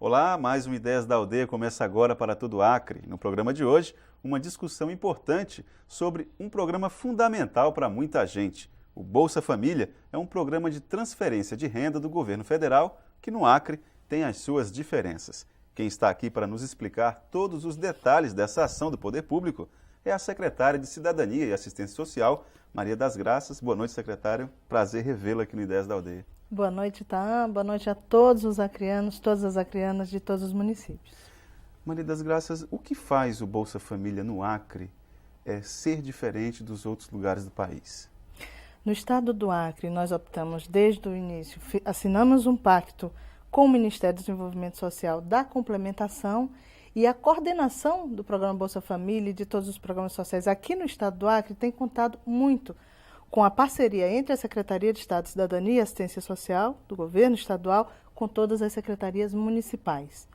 Olá, mais um Ideias da Aldeia começa agora para todo o Acre. No programa de hoje, uma discussão importante sobre um programa fundamental para muita gente. O Bolsa Família é um programa de transferência de renda do governo federal que no Acre tem as suas diferenças. Quem está aqui para nos explicar todos os detalhes dessa ação do poder público é a secretária de Cidadania e Assistência Social, Maria das Graças. Boa noite, secretária. Prazer revê-la aqui no Ideias da Aldeia. Boa noite, Itaã. Boa noite a todos os acreanos, todas as acreanas de todos os municípios. Maria das Graças, o que faz o Bolsa Família no Acre ser diferente dos outros lugares do país? No estado do Acre, nós optamos desde o início, assinamos um pacto com o Ministério do Desenvolvimento Social da complementação e a coordenação do programa Bolsa Família e de todos os programas sociais aqui no estado do Acre tem contado muito com a parceria entre a Secretaria de Estado de Cidadania e Assistência Social do governo estadual com todas as secretarias municipais.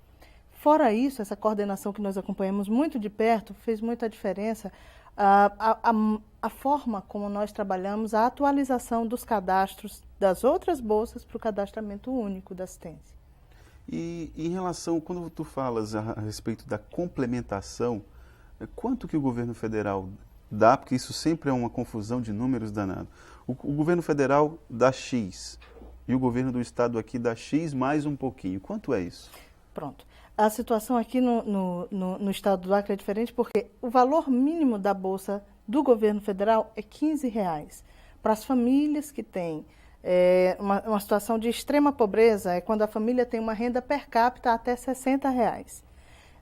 Fora isso, essa coordenação que nós acompanhamos muito de perto fez muita diferença a forma como nós trabalhamos a atualização dos cadastros das outras bolsas para o cadastramento único da assistência. E em relação, quando tu falas a respeito da complementação, quanto que o governo federal dá? Porque isso sempre é uma confusão de números danado. O governo federal dá X e o governo do estado aqui dá X mais um pouquinho. Quanto é isso? Pronto. A situação aqui no estado do Acre é diferente porque o valor mínimo da bolsa do governo federal é R$15. Para as famílias que têm uma situação de extrema pobreza, é quando a família tem uma renda per capita até R$60.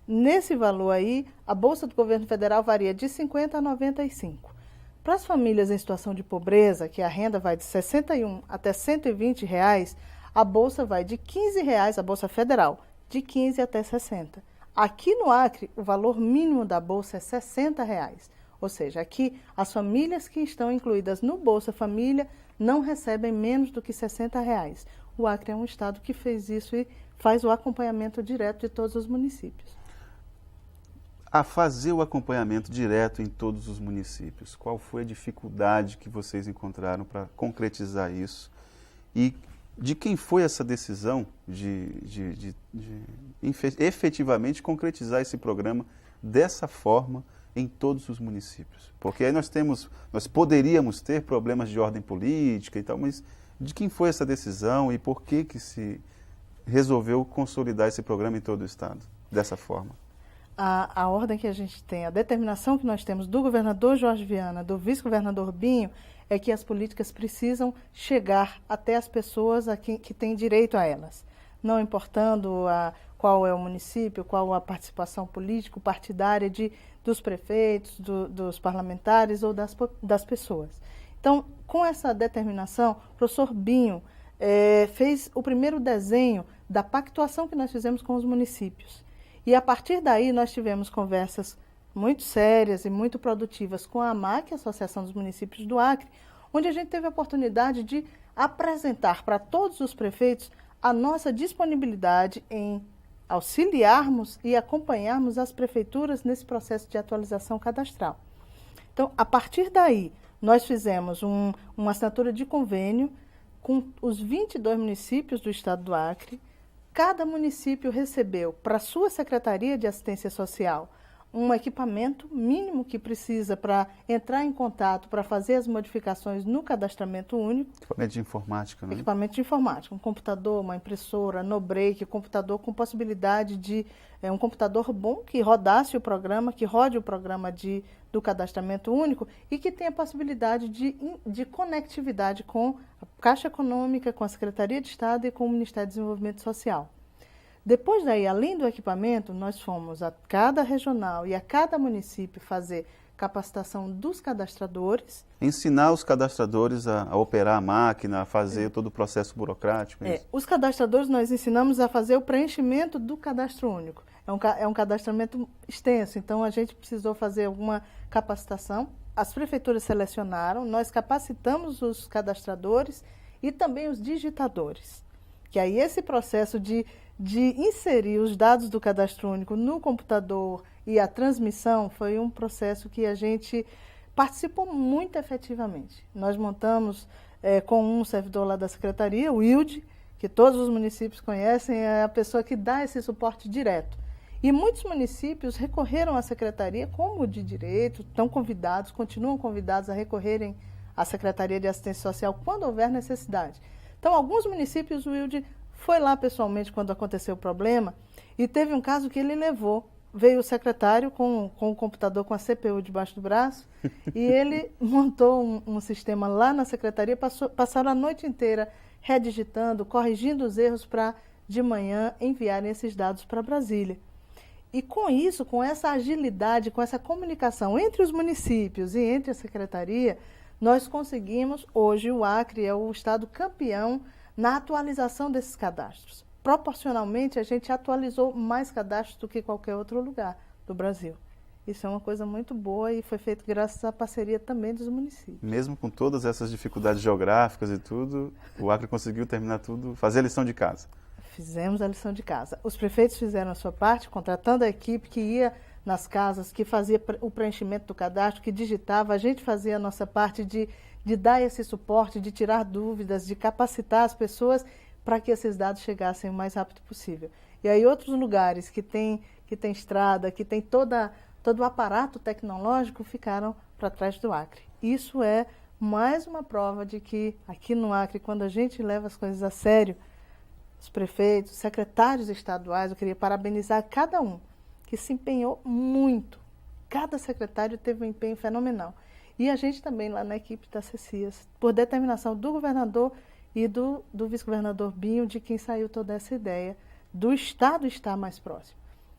Nesse valor aí, a bolsa do governo federal varia de 50 a 95. Para as famílias em situação de pobreza, que a renda vai de 61 até R$120, a bolsa vai de R$15, a bolsa federal, de 15 até 60. Aqui no Acre, o valor mínimo da bolsa é R$60. Ou seja, aqui as famílias que estão incluídas no Bolsa Família não recebem menos do que R$60. O Acre é um estado que fez isso e faz o acompanhamento direto de todos os municípios. A fazer o acompanhamento direto em todos os municípios, qual foi a dificuldade que vocês encontraram para concretizar isso? E de quem foi essa decisão de efetivamente concretizar esse programa dessa forma em todos os municípios? Porque aí nós poderíamos ter problemas de ordem política e tal, mas de quem foi essa decisão e por que se resolveu consolidar esse programa em todo o estado dessa forma? A ordem que a gente tem, a determinação que nós temos do governador Jorge Viana, do vice-governador Binho, é que as políticas precisam chegar até as pessoas que têm direito a elas. Não importando qual é o município, qual a participação político-partidária dos prefeitos, dos parlamentares ou das pessoas. Então, com essa determinação, o professor Binho fez o primeiro desenho da pactuação que nós fizemos com os municípios. E a partir daí nós tivemos conversas muito sérias e muito produtivas com a AMAC, a Associação dos Municípios do Acre, onde a gente teve a oportunidade de apresentar para todos os prefeitos a nossa disponibilidade em auxiliarmos e acompanharmos as prefeituras nesse processo de atualização cadastral. Então, a partir daí, nós fizemos uma assinatura de convênio com os 22 municípios do estado do Acre. Cada município recebeu para a sua Secretaria de Assistência Social um equipamento mínimo que precisa para entrar em contato, para fazer as modificações no cadastramento único. Equipamento de informática, né? Equipamento de informática, um computador, uma impressora, no-break, computador com possibilidade de um computador bom que rodasse o programa, que rode o programa do cadastramento único e que tenha possibilidade de conectividade com a Caixa Econômica, com a Secretaria de Estado e com o Ministério do Desenvolvimento Social. Depois daí, além do equipamento, nós fomos a cada regional e a cada município fazer capacitação dos cadastradores. Ensinar os cadastradores a operar a máquina, a fazer todo o processo burocrático. Os cadastradores nós ensinamos a fazer o preenchimento do cadastro único. É um cadastramento extenso, então a gente precisou fazer alguma capacitação. As prefeituras selecionaram, nós capacitamos os cadastradores e também os digitadores. Que aí esse processo de inserir os dados do cadastro único no computador e a transmissão foi um processo que a gente participou muito efetivamente. Nós montamos com um servidor lá da Secretaria, o Wilde, que todos os municípios conhecem, é a pessoa que dá esse suporte direto. E muitos municípios recorreram à secretaria como de direito, estão convidados, continuam convidados a recorrerem à Secretaria de Assistência Social quando houver necessidade. Então, alguns municípios, o Wilde foi lá pessoalmente quando aconteceu o problema e teve um caso que ele levou. Veio o secretário com o computador, com a CPU debaixo do braço, e ele montou um sistema lá na secretaria, passaram a noite inteira redigitando, corrigindo os erros para, de manhã, enviarem esses dados para Brasília. E com isso, com essa agilidade, com essa comunicação entre os municípios e entre a secretaria, nós conseguimos, hoje o Acre é o estado campeão na atualização desses cadastros. Proporcionalmente, a gente atualizou mais cadastros do que qualquer outro lugar do Brasil. Isso é uma coisa muito boa e foi feito graças à parceria também dos municípios. Mesmo com todas essas dificuldades geográficas e tudo, o Acre conseguiu terminar tudo, fazer a lição de casa. Fizemos a lição de casa. Os prefeitos fizeram a sua parte, contratando a equipe que ia nas casas, que fazia o preenchimento do cadastro, que digitava. A gente fazia a nossa parte de dar esse suporte, de tirar dúvidas, de capacitar as pessoas para que esses dados chegassem o mais rápido possível. E aí outros lugares que tem estrada, que tem todo o aparato tecnológico, ficaram para trás do Acre. Isso é mais uma prova de que aqui no Acre, quando a gente leva as coisas a sério, os prefeitos, os secretários estaduais, eu queria parabenizar cada um que se empenhou muito. Cada secretário teve um empenho fenomenal. E a gente também lá na equipe da CECIAS, por determinação do governador e do vice-governador Binho, de quem saiu toda essa ideia do Estado estar mais próximo.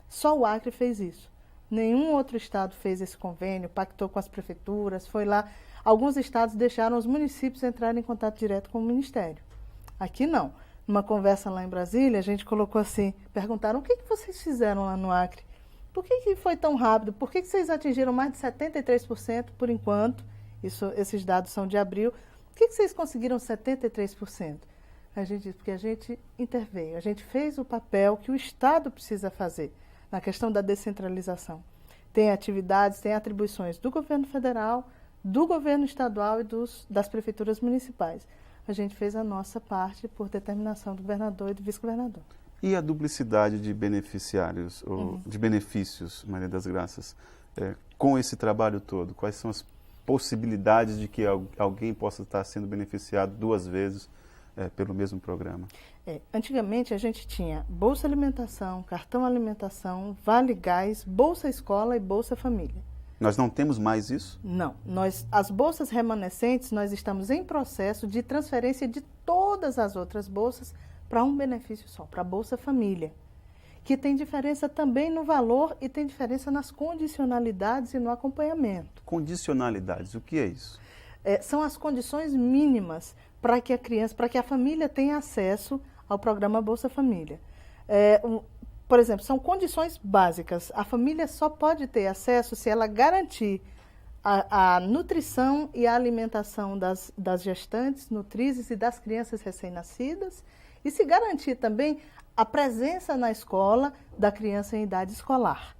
Só o Acre fez isso. Nenhum outro estado fez esse convênio, pactou com as prefeituras, foi lá. Alguns estados deixaram os municípios entrarem em contato direto com o Ministério. Aqui não. Numa conversa lá em Brasília, a gente colocou assim, perguntaram, o que vocês fizeram lá no Acre? Por que foi tão rápido? Por que vocês atingiram mais de 73% por enquanto? Esses dados são de abril. Por que vocês conseguiram 73%? A gente disse, porque a gente interveio, a gente fez o papel que o Estado precisa fazer na questão da descentralização. Tem atividades, tem atribuições do governo federal, do governo estadual e das prefeituras municipais. A gente fez a nossa parte por determinação do governador e do vice-governador. E a duplicidade de beneficiários, ou de benefícios, Maria das Graças, com esse trabalho todo? Quais são as possibilidades de que alguém possa estar sendo beneficiado duas vezes pelo mesmo programa? Antigamente a gente tinha Bolsa Alimentação, Cartão Alimentação, Vale Gás, Bolsa Escola e Bolsa Família. Nós não temos mais isso? Não. As bolsas remanescentes, nós estamos em processo de transferência de todas as outras bolsas para um benefício só, para a Bolsa Família, que tem diferença também no valor e tem diferença nas condicionalidades e no acompanhamento. Condicionalidades, o que é isso? São as condições mínimas para que a família tenha acesso ao programa Bolsa Família. Por exemplo, são condições básicas. A família só pode ter acesso se ela garantir a nutrição e a alimentação das gestantes, nutrizes e das crianças recém-nascidas, e se garantir também a presença na escola da criança em idade escolar.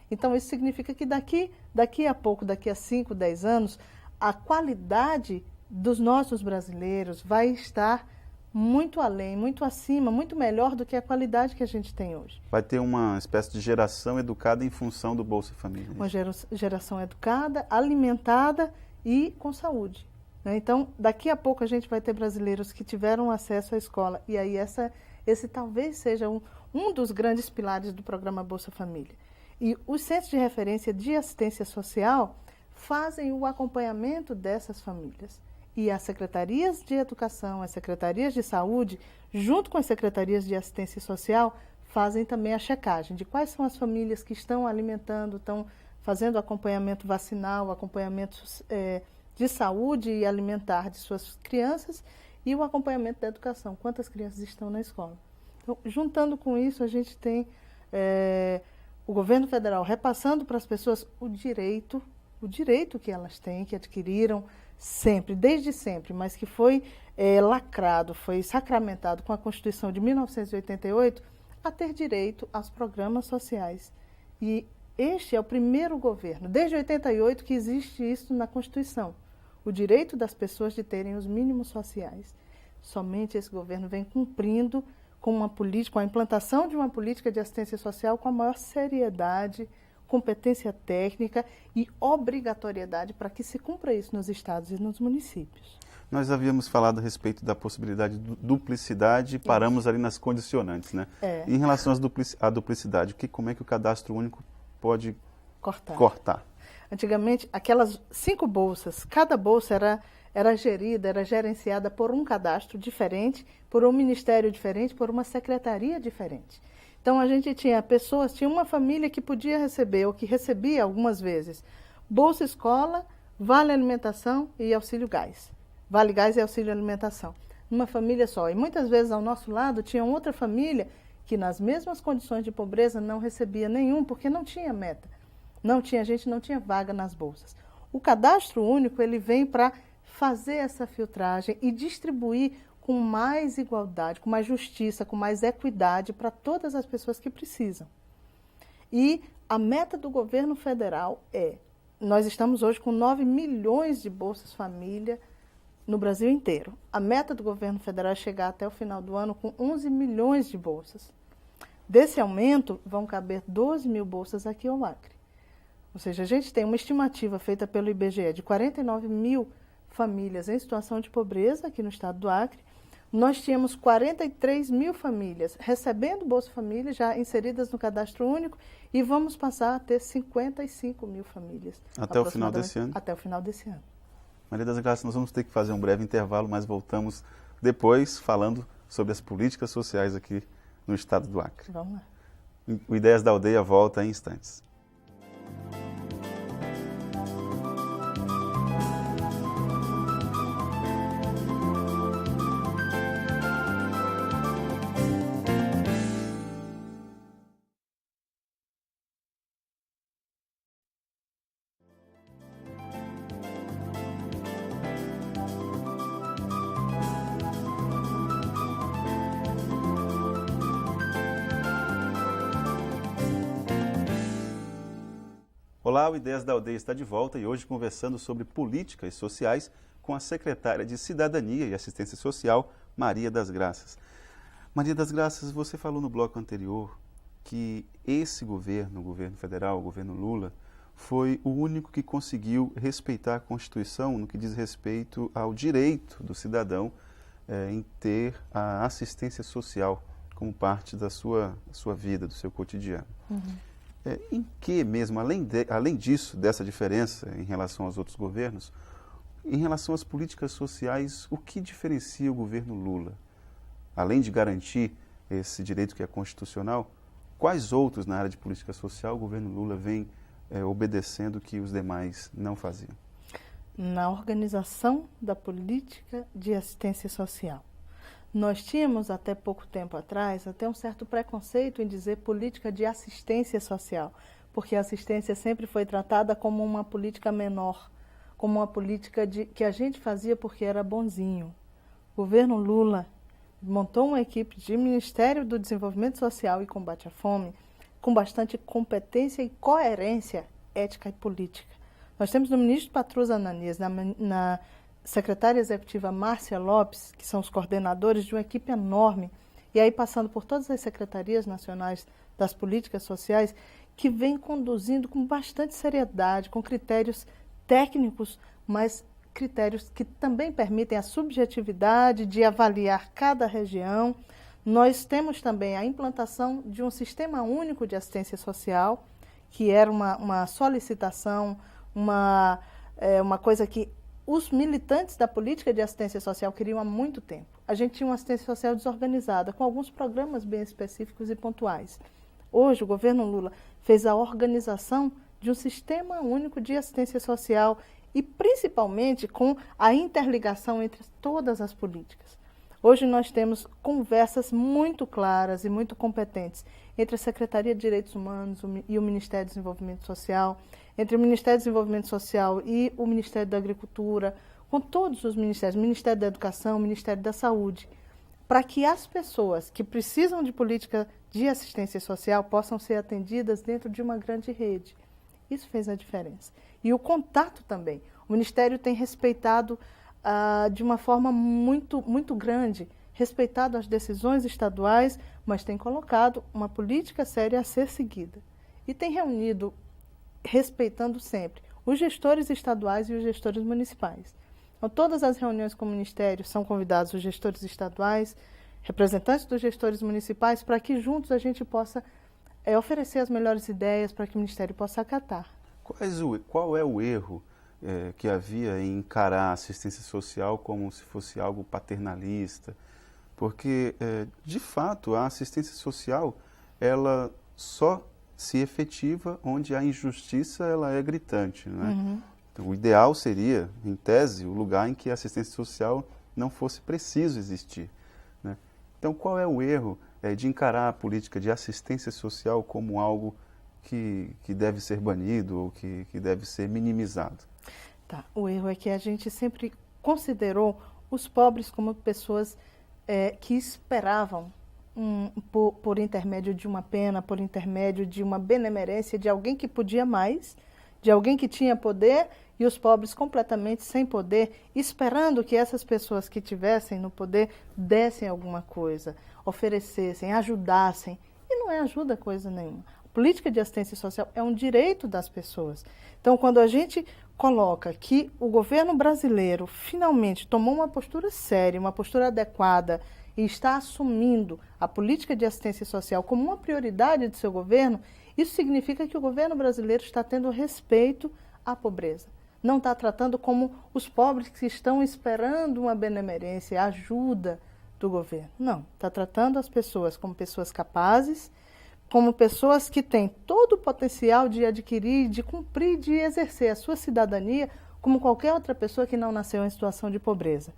Então, isso significa que daqui a pouco, daqui a 5, 10 anos, a qualidade dos nossos brasileiros vai estar muito além, muito acima, muito melhor do que a qualidade que a gente tem hoje. Vai ter uma espécie de geração educada em função do Bolsa Família. Uma geração educada, alimentada e com saúde. Então, daqui a pouco a gente vai ter brasileiros que tiveram acesso à escola. E aí esse talvez seja um dos grandes pilares do programa Bolsa Família. E os centros de referência de assistência social fazem o acompanhamento dessas famílias. E as secretarias de educação, as secretarias de saúde, junto com as secretarias de assistência social, fazem também a checagem de quais são as famílias que estão alimentando, estão fazendo acompanhamento vacinal, acompanhamento de saúde e alimentar de suas crianças e o acompanhamento da educação, quantas crianças estão na escola. Então, juntando com isso, a gente tem o governo federal repassando para as pessoas o direito que elas têm, que adquiriram sempre, desde sempre, mas que foi lacrado, foi sacramentado com a Constituição de 1988, a ter direito aos programas sociais. E este é o primeiro governo, desde 88, que existe isso na Constituição, o direito das pessoas de terem os mínimos sociais. somente esse governo vem cumprindo com uma política, com a implantação de uma política de assistência social com a maior seriedade, competência técnica e obrigatoriedade para que se cumpra isso nos estados e nos municípios. Nós havíamos falado a respeito da possibilidade de duplicidade e paramos ali nas condicionantes, né? Em relação à duplicidade, como é que o cadastro único pode cortar? Antigamente, aquelas 5 bolsas, cada bolsa era gerida, era gerenciada por um cadastro diferente, por um ministério diferente, por uma secretaria diferente. Então, a gente tinha uma família que podia receber, ou que recebia algumas vezes, Bolsa Escola, Vale Alimentação e Auxílio Gás. Vale Gás e Auxílio Alimentação. Numa família só. E muitas vezes, ao nosso lado, tinha outra família que, nas mesmas condições de pobreza, não recebia nenhum, porque não tinha meta. Não tinha vaga nas bolsas. O cadastro único, ele vem para fazer essa filtragem e distribuir com mais igualdade, com mais justiça, com mais equidade para todas as pessoas que precisam. E a meta do governo federal nós estamos hoje com 9 milhões de bolsas família no Brasil inteiro. A meta do governo federal é chegar até o final do ano com 11 milhões de bolsas. Desse aumento, vão caber 12 mil bolsas aqui ao Acre. Ou seja, a gente tem uma estimativa feita pelo IBGE de 49 mil famílias em situação de pobreza aqui no estado do Acre. Nós tínhamos 43 mil famílias recebendo Bolsa Família, já inseridas no cadastro único, e vamos passar a ter 55 mil famílias. Até o final desse ano? Até o final desse ano. Maria das Graças, nós vamos ter que fazer um breve intervalo, mas voltamos depois falando sobre as políticas sociais aqui no estado do Acre. Vamos lá. O Ideias da Aldeia volta em instantes. Olá, o Ideias da Aldeia está de volta e hoje conversando sobre políticas sociais com a secretária de Cidadania e Assistência Social, Maria das Graças. Maria das Graças, você falou no bloco anterior que esse governo, o governo federal, o governo Lula, foi o único que conseguiu respeitar a Constituição no que diz respeito ao direito do cidadão em ter a assistência social como parte da sua vida, do seu cotidiano. Em que mesmo, além disso, dessa diferença em relação aos outros governos, em relação às políticas sociais, o que diferencia o governo Lula? Além de garantir esse direito que é constitucional, quais outros na área de política social o governo Lula vem obedecendo que os demais não faziam? Na organização da política de assistência social. Nós tínhamos, até pouco tempo atrás, até um certo preconceito em dizer política de assistência social, porque a assistência sempre foi tratada como uma política menor, como uma política que a gente fazia porque era bonzinho. O governo Lula montou uma equipe de Ministério do Desenvolvimento Social e Combate à Fome com bastante competência e coerência ética e política. Nós temos no ministro Patrus Ananias, na secretária executiva Márcia Lopes, que são os coordenadores de uma equipe enorme, e aí passando por todas as secretarias nacionais das políticas sociais, que vem conduzindo com bastante seriedade, com critérios técnicos, mas critérios que também permitem a subjetividade de avaliar cada região. Nós temos também a implantação de um sistema único de assistência social, que era uma solicitação, uma coisa que os militantes da política de assistência social queriam há muito tempo. A gente tinha uma assistência social desorganizada, com alguns programas bem específicos e pontuais. Hoje, o governo Lula fez a organização de um sistema único de assistência social e, principalmente, com a interligação entre todas as políticas. Hoje nós temos conversas muito claras e muito competentes entre a Secretaria de Direitos Humanos e o Ministério do Desenvolvimento Social, entre o Ministério do Desenvolvimento Social e o Ministério da Agricultura, com todos os ministérios, o Ministério da Educação, o Ministério da Saúde, para que as pessoas que precisam de política de assistência social possam ser atendidas dentro de uma grande rede. Isso fez a diferença. E o contato também. O Ministério tem respeitado de uma forma muito grande, respeitado as decisões estaduais, mas tem colocado uma política séria a ser seguida. E tem reunido, respeitando sempre, os gestores estaduais e os gestores municipais. Então, todas as reuniões com o Ministério são convidados os gestores estaduais, representantes dos gestores municipais, para que juntos a gente possa oferecer as melhores ideias para que o Ministério possa acatar. Qual é o erro que havia em encarar a assistência social como se fosse algo paternalista? Porque, de fato, a assistência social, ela só se efetiva onde a injustiça ela é gritante, né? Uhum. Então, o ideal seria, em tese, o lugar em que a assistência social não fosse preciso existir, né? Então, qual é o erro de encarar a política de assistência social como algo que deve ser banido ou que deve ser minimizado? Tá. O erro é que a gente sempre considerou os pobres como pessoas que esperavam por intermédio de uma pena, por intermédio de uma benemerência de alguém que podia mais, de alguém que tinha poder, e os pobres completamente sem poder, esperando que essas pessoas que tivessem no poder dessem alguma coisa, oferecessem, ajudassem. E não é ajuda coisa nenhuma. A política de assistência social é um direito das pessoas. Então, quando a gente coloca que o governo brasileiro finalmente tomou uma postura séria, uma postura adequada, e está assumindo a política de assistência social como uma prioridade de seu governo, isso significa que o governo brasileiro está tendo respeito à pobreza. Não está tratando como os pobres que estão esperando uma benemerência, ajuda do governo. Não, está tratando as pessoas como pessoas capazes, como pessoas que têm todo o potencial de adquirir, de cumprir, de exercer a sua cidadania como qualquer outra pessoa que não nasceu em situação de pobreza.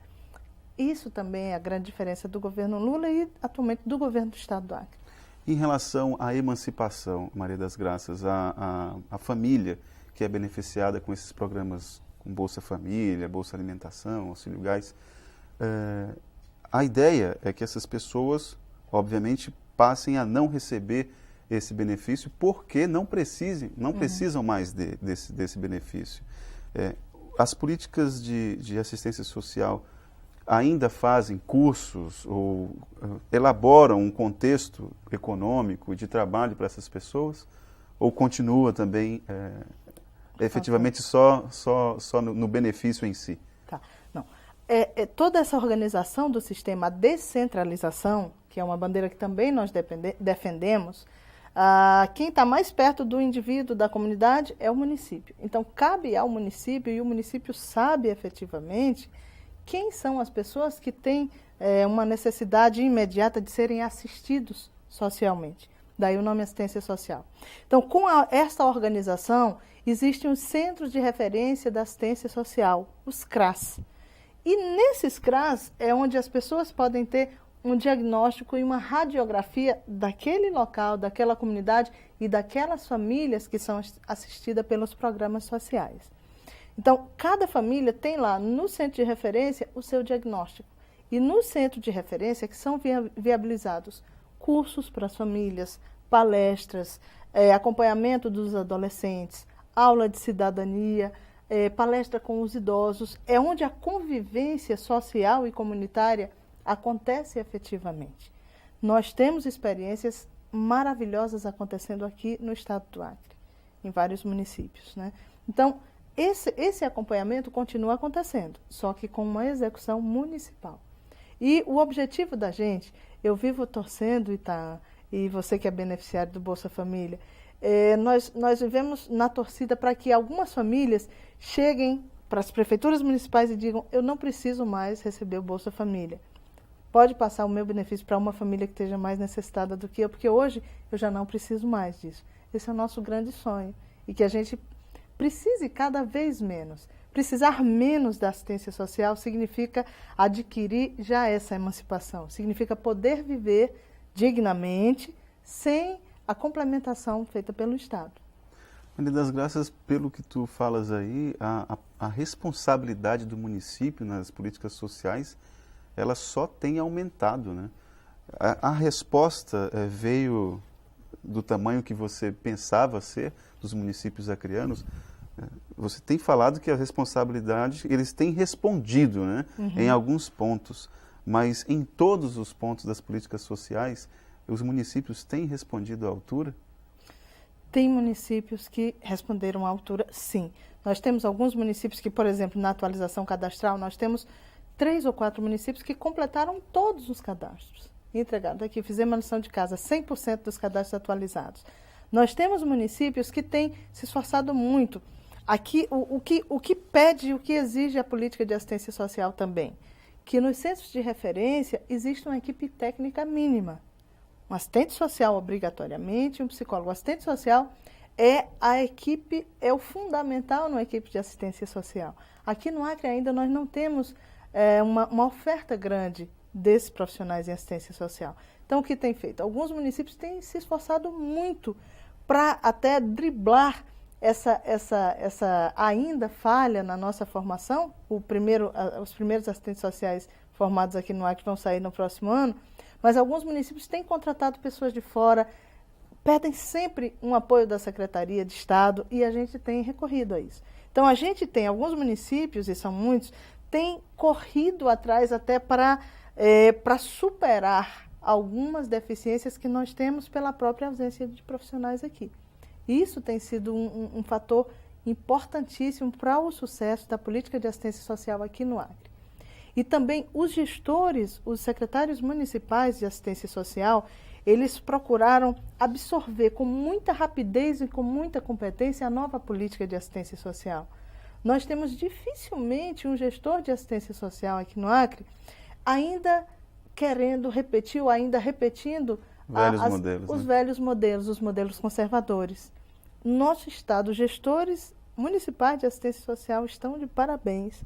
Isso também é a grande diferença do governo Lula e, atualmente, do governo do Estado do Acre. Em relação à emancipação, Maria das Graças, a família que é beneficiada com esses programas, com Bolsa Família, Bolsa Alimentação, Auxílio Gás, a ideia é que essas pessoas, obviamente, passem a não receber esse benefício porque não precisam mais desse benefício. As políticas de assistência social ainda fazem cursos ou elaboram um contexto econômico de trabalho para essas pessoas? Ou continua também efetivamente só no benefício em si? Tá. Não. Toda essa organização do sistema, a descentralização, que é uma bandeira que também nós defendemos, quem está mais perto do indivíduo, da comunidade, é o município. Então, cabe ao município, e o município sabe efetivamente quem são as pessoas que têm uma necessidade imediata de serem assistidos socialmente. Daí o nome assistência social. Então, com esta organização, existem os Centros de Referência da Assistência Social, os CRAS. E nesses CRAS é onde as pessoas podem ter um diagnóstico e uma radiografia daquele local, daquela comunidade e daquelas famílias que são assistidas pelos programas sociais. Então, cada família tem lá no centro de referência o seu diagnóstico. E no centro de referência que são viabilizados cursos para as famílias, palestras, acompanhamento dos adolescentes, aula de cidadania, palestra com os idosos. É onde a convivência social e comunitária acontece efetivamente. Nós temos experiências maravilhosas acontecendo aqui no estado do Acre, em vários municípios, né? Então, esse acompanhamento continua acontecendo, só que com uma execução municipal. E o objetivo da gente, eu vivo torcendo, e você que é beneficiário do Bolsa Família, nós vivemos na torcida para que algumas famílias cheguem para as prefeituras municipais e digam: eu não preciso mais receber o Bolsa Família. Pode passar o meu benefício para uma família que esteja mais necessitada do que eu, porque hoje eu já não preciso mais disso. Esse é o nosso grande sonho, e que a gente precise cada vez menos. Precisar menos da assistência social significa adquirir já essa emancipação, significa poder viver dignamente sem a complementação feita pelo Estado. Maria das Graças, pelo que tu falas aí, a responsabilidade do município nas políticas sociais, ela só tem aumentado, né? A resposta veio do tamanho que você pensava ser dos municípios acreanos. Você tem falado que a responsabilidade, eles têm respondido, né, em alguns pontos, mas em todos os pontos das políticas sociais, os municípios têm respondido à altura? Tem municípios que responderam à altura, sim. Nós temos alguns municípios que, por exemplo, na atualização cadastral, nós temos 3 ou 4 municípios que completaram todos os cadastros. Entregados aqui, fizemos a lição de casa, 100% dos cadastros atualizados. Nós temos municípios que têm se esforçado muito. Aqui, o que pede, o que exige a política de assistência social também, que nos centros de referência existe uma equipe técnica mínima. Um assistente social obrigatoriamente, um psicólogo. O assistente social é a equipe, é o fundamental numa equipe de assistência social. Aqui no Acre ainda nós não temos uma oferta grande desses profissionais em assistência social. Então, o que tem feito? Alguns municípios têm se esforçado muito para até driblar essa ainda falha na nossa formação. Os primeiros assistentes sociais formados aqui no Acre vão sair no próximo ano, mas alguns municípios têm contratado pessoas de fora, pedem sempre um apoio da Secretaria de Estado e a gente tem recorrido a isso. Então, a gente tem alguns municípios, e são muitos, têm corrido atrás até para superar algumas deficiências que nós temos pela própria ausência de profissionais aqui. Isso tem sido um fator importantíssimo para o sucesso da política de assistência social aqui no Acre. E também os gestores, os secretários municipais de assistência social, eles procuraram absorver com muita rapidez e com muita competência a nova política de assistência social. Nós temos dificilmente um gestor de assistência social aqui no Acre ainda querendo repetir ou ainda repetindo os velhos modelos, os modelos conservadores. Nosso Estado, os gestores municipais de assistência social estão de parabéns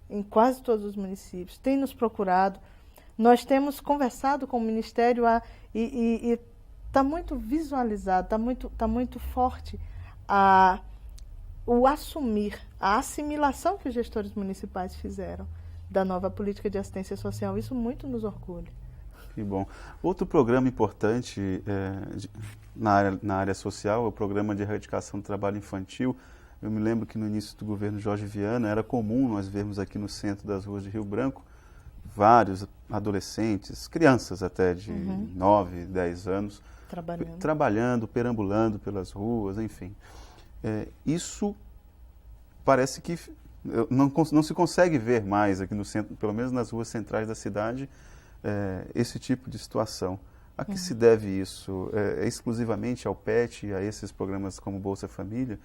em quase todos os municípios, têm nos procurado. Nós temos conversado com o Ministério e está muito visualizado, está muito forte o assumir, a assimilação que os gestores municipais fizeram da nova política de assistência social. Isso muito nos orgulha. Que bom. Outro programa importante na área social é o Programa de Erradicação do Trabalho Infantil. Eu me lembro que no início do governo Jorge Viana era comum nós vermos aqui no centro das ruas de Rio Branco vários adolescentes, crianças até de 9, 10 anos, trabalhando, perambulando pelas ruas, enfim. Isso parece que não se consegue ver mais aqui no centro, pelo menos nas ruas centrais da cidade, esse tipo de situação. A que se deve isso? É exclusivamente ao PET, a esses programas como Bolsa Família?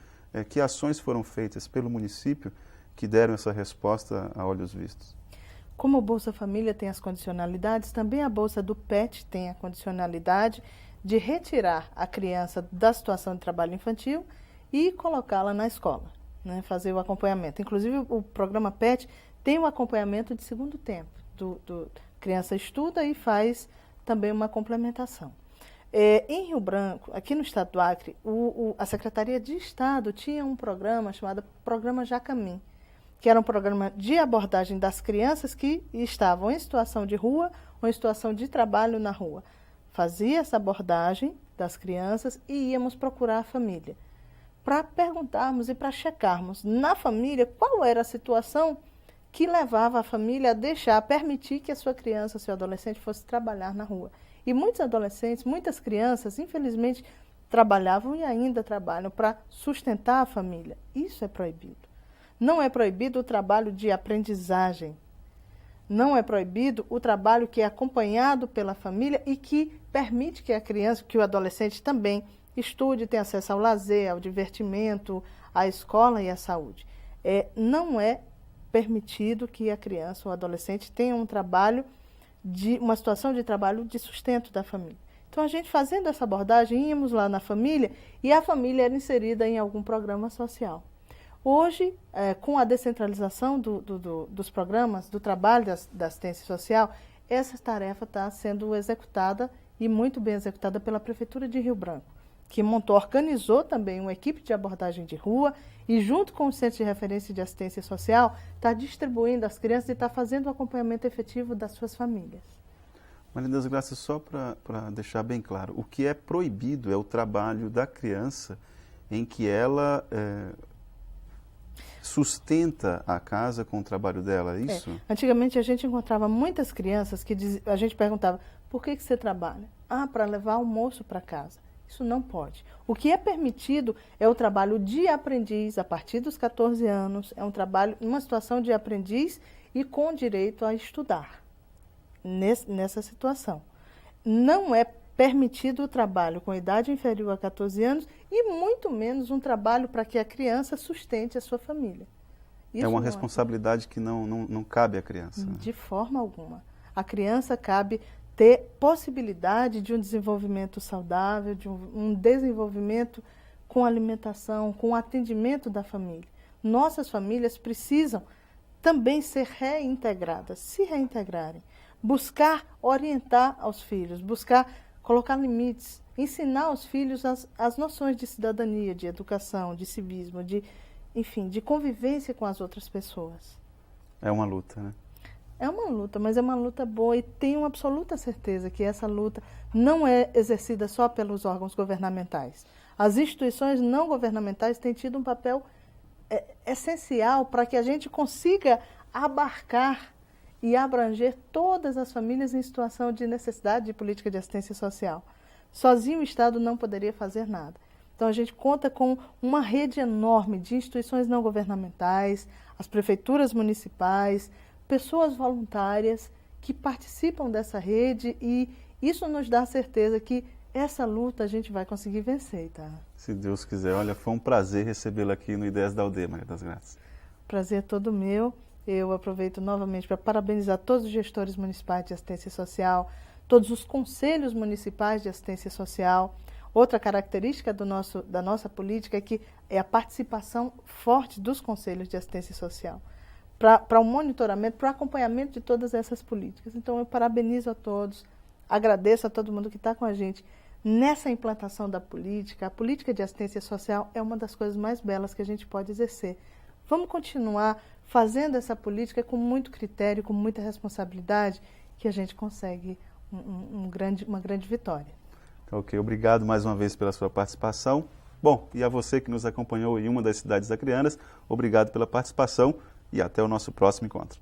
Que ações foram feitas pelo município que deram essa resposta a olhos vistos? Como o Bolsa Família tem as condicionalidades, também a Bolsa do PET tem a condicionalidade de retirar a criança da situação de trabalho infantil e colocá-la na escola, né, fazer o acompanhamento. Inclusive, o programa PET tem um acompanhamento de segundo tempo. Criança estuda e faz também uma complementação. Em Rio Branco, aqui no estado do Acre, a Secretaria de Estado tinha um programa chamado Programa Jacamim, que era um programa de abordagem das crianças que estavam em situação de rua ou em situação de trabalho na rua. Fazia essa abordagem das crianças e íamos procurar a família, para perguntarmos e para checarmos na família qual era a situação que levava a família a permitir que a sua criança, seu adolescente, fosse trabalhar na rua. E muitos adolescentes, muitas crianças, infelizmente, trabalhavam e ainda trabalham para sustentar a família. Isso é proibido. Não é proibido o trabalho de aprendizagem. Não é proibido o trabalho que é acompanhado pela família e que permite que a criança, que o adolescente também estude, tenha acesso ao lazer, ao divertimento, à escola e à saúde. Não é permitido que a criança ou o adolescente tenha uma situação de trabalho de sustento da família. Então, a gente fazendo essa abordagem, íamos lá na família e a família era inserida em algum programa social. Hoje, com a descentralização dos programas, do trabalho da assistência social, essa tarefa está sendo executada e muito bem executada pela Prefeitura de Rio Branco, que organizou também uma equipe de abordagem de rua e, junto com o Centro de Referência de Assistência Social, está distribuindo as crianças e está fazendo o acompanhamento efetivo das suas famílias. Maria das Graças, só para deixar bem claro, o que é proibido é o trabalho da criança em que ela sustenta a casa com o trabalho dela, é isso? Antigamente a gente encontrava muitas crianças que a gente perguntava, por que você trabalha? Ah, para levar almoço para casa. Isso não pode. O que é permitido é o trabalho de aprendiz a partir dos 14 anos, é um trabalho, uma situação de aprendiz e com direito a estudar nessa situação. Não é permitido o trabalho com idade inferior a 14 anos e muito menos um trabalho para que a criança sustente a sua família. Isso é uma responsabilidade que não cabe à criança. Né? De forma alguma. A criança cabe ter possibilidade de um desenvolvimento saudável, de um desenvolvimento com alimentação, com atendimento da família. Nossas famílias precisam também ser reintegradas, se reintegrarem. Buscar orientar aos filhos, buscar colocar limites, ensinar aos filhos as noções de cidadania, de educação, de civismo, enfim, de convivência com as outras pessoas. É uma luta, né? É uma luta, mas é uma luta boa e tenho absoluta certeza que essa luta não é exercida só pelos órgãos governamentais. As instituições não governamentais têm tido um papel essencial para que a gente consiga abarcar e abranger todas as famílias em situação de necessidade de política de assistência social. Sozinho o Estado não poderia fazer nada. Então a gente conta com uma rede enorme de instituições não governamentais, as prefeituras municipais, pessoas voluntárias que participam dessa rede e isso nos dá certeza que essa luta a gente vai conseguir vencer, tá? Se Deus quiser. Olha, foi um prazer recebê-la aqui no Ideias da Aldeia, Maria das Graças. Prazer é todo meu. Eu aproveito novamente para parabenizar todos os gestores municipais de assistência social, todos os conselhos municipais de assistência social. Outra característica da nossa política é a participação forte dos conselhos de assistência social, para o monitoramento, para o acompanhamento de todas essas políticas. Então, eu parabenizo a todos, agradeço a todo mundo que está com a gente nessa implantação da política. A política de assistência social é uma das coisas mais belas que a gente pode exercer. Vamos continuar fazendo essa política com muito critério, com muita responsabilidade, que a gente consegue uma grande vitória. Ok, obrigado mais uma vez pela sua participação. Bom, e a você que nos acompanhou em uma das cidades acreanas, obrigado pela participação e até o nosso próximo encontro.